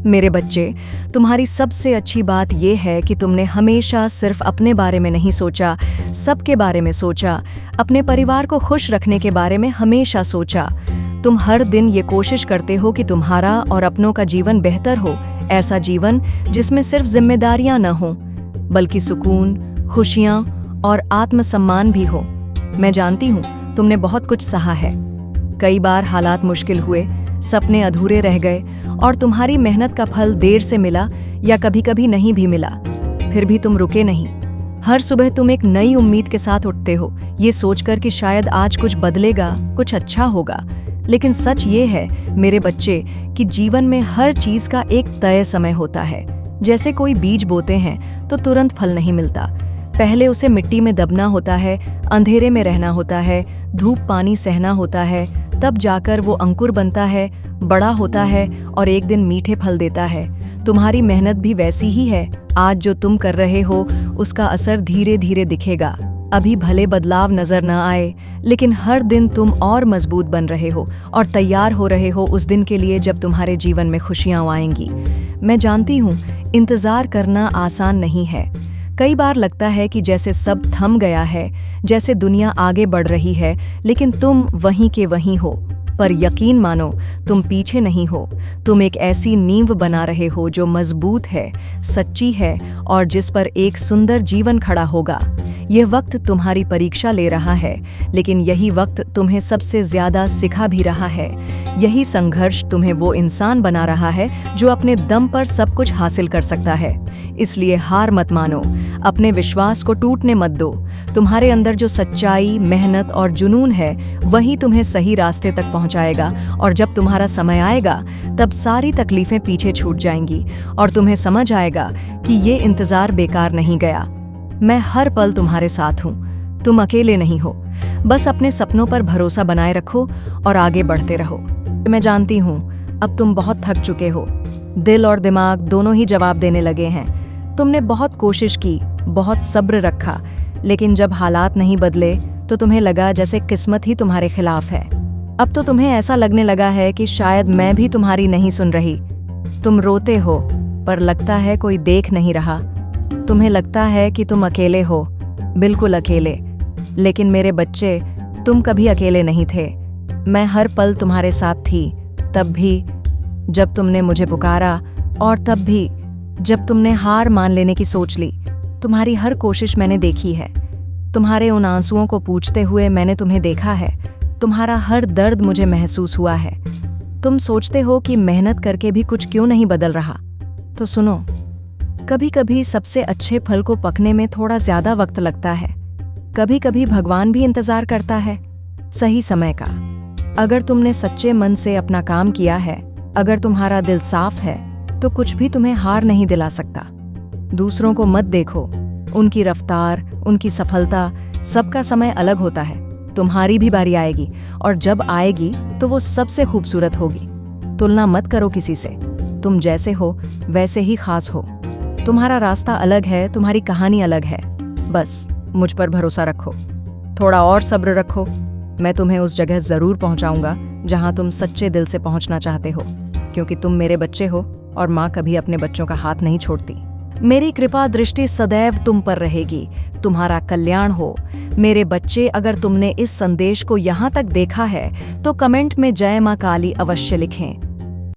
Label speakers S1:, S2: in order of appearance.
S1: मेरे बच्चे, तुम्हारी सबसे अच्छी बात यह है कि तुमने हमेशा सिर्फ अपने बारे में नहीं सोचा, सबके बारे में सोचा, अपने परिवार को खुश रखने के बारे में हमेशा सोचा। तुम हर दिन ये कोशिश करते हो कि तुम्हारा और अपनों का जीवन बेहतर हो, ऐसा जीवन जिसमें सिर्फ जिम्मेदारियां न हों, बल्कि सुकून, खुशियां और आत्मसम्मान भी हो। मैं जानती हूँ तुमने बहुत कुछ सहा है। कई बार हालात मुश्किल हुए, सपने अधूरे रह गए और तुम्हारी मेहनत का फल देर से मिला या कभी-कभी नहीं भी मिला। फिर भी तुम रुके नहीं। हर सुबह तुम एक नई उम्मीद के साथ उठते हो, ये सोचकर कि शायद आज कुछ बदलेगा, कुछ अच्छा होगा। लेकिन सच ये है मेरे बच्चे कि जीवन में हर चीज का एक तय समय होता है। जैसे कोई बीज बोते हैं तो तुरंत फल नहीं मिलता। पहले उसे मिट्टी में दबना होता है, अंधेरे में रहना होता है, धूप पानी सहना होता है, तब जाकर वो अंकुर बनता है, बड़ा होता है और एक दिन मीठे फल देता है। तुम्हारी मेहनत भी वैसी ही है। आज जो तुम कर रहे हो उसका असर धीरे धीरे दिखेगा। अभी भले बदलाव नजर न आए, लेकिन हर दिन तुम और मजबूत बन रहे हो और तैयार हो रहे हो उस दिन के लिए जब तुम्हारे जीवन में खुशियां आएंगी। मैं जानती हूँ इंतजार करना आसान नहीं है। कई बार लगता है कि जैसे सब थम गया है, जैसे दुनिया आगे बढ़ रही है, लेकिन तुम वहीं के वहीं हो। पर यकीन मानो, तुम पीछे नहीं हो। तुम एक ऐसी नींव बना रहे हो जो मजबूत है, सच्ची है और जिस पर एक सुंदर जीवन खड़ा होगा। यह वक्त तुम्हारी परीक्षा ले रहा है, लेकिन यही वक्त तुम्हें सबसे ज्यादा सिखा भी रहा है। यही संघर्ष तुम्हें वो इंसान बना रहा है जो अपने दम पर सब कुछ हासिल कर सकता है। इसलिए हार मत मानो, अपने विश्वास को टूटने मत दो। तुम्हारे अंदर जो सच्चाई, मेहनत और जुनून है, वही तुम्हें सही रास्ते तक पहुंचाएगा। और जब तुम्हारा समय आएगा, तब सारी तकलीफें पीछे छूट जाएंगी और तुम्हें समझ आएगा कि ये इंतजार बेकार नहीं गया। मैं हर पल तुम्हारे साथ हूँ। तुम अकेले नहीं हो। बस अपने सपनों पर भरोसा बनाए रखो और आगे बढ़ते रहो। मैं जानती हूँ अब तुम बहुत थक चुके हो। दिल और दिमाग दोनों ही जवाब देने लगे हैं। तुमने बहुत कोशिश की, बहुत सब्र रखा, लेकिन जब हालात नहीं बदले तो तुम्हें लगा जैसे किस्मत ही तुम्हारे खिलाफ है। अब तो तुम्हें ऐसा लगने लगा है कि शायद मैं भी तुम्हारी नहीं सुन रही। तुम रोते हो, पर लगता है कोई देख नहीं रहा। तुम्हें लगता है कि तुम अकेले हो, बिल्कुल अकेले। लेकिन मेरे बच्चे, तुम कभी अकेले नहीं थे। मैं हर पल तुम्हारे साथ थी, तब भी जब तुमने मुझे पुकारा और तब भी जब तुमने हार मान लेने की सोच ली। तुम्हारी हर कोशिश मैंने देखी है। तुम्हारे उन आंसुओं को पूछते हुए मैंने तुम्हें देखा है। तुम्हारा हर दर्द मुझे महसूस हुआ है। तुम सोचते हो कि मेहनत करके भी कुछ क्यों नहीं बदल रहा। तो सुनो, कभी कभी सबसे अच्छे फल को पकने में थोड़ा ज्यादा वक्त लगता है। कभी कभी भगवान भी इंतजार करता है, सही समय का। अगर तुमने सच्चे मन से अपना काम किया है, अगर तुम्हारा दिल साफ है, तो कुछ भी तुम्हें हार नहीं दिला सकता। दूसरों को मत देखो, उनकी रफ्तार, उनकी सफलता, सबका समय अलग होता है। तुम्हारी भी बारी आएगी और जब आएगी तो वो सबसे खूबसूरत होगी। तुलना मत करो किसी से। तुम जैसे हो वैसे ही खास हो। तुम्हारा रास्ता अलग है, तुम्हारी कहानी अलग है। बस मुझ पर भरोसा रखो, थोड़ा और सब्र रखो। मैं तुम्हें उस जगह जरूर पहुंचाऊंगा जहां तुम सच्चे दिल से पहुंचना चाहते हो, क्योंकि तुम मेरे बच्चे हो और माँ कभी अपने बच्चों का हाथ नहीं छोड़ती। मेरी कृपा दृष्टि सदैव तुम पर रहेगी। तुम्हारा कल्याण हो। मेरे बच्चे, अगर तुमने इस संदेश को यहाँ तक देखा है तो कमेंट में जय माँ काली अवश्य लिखें।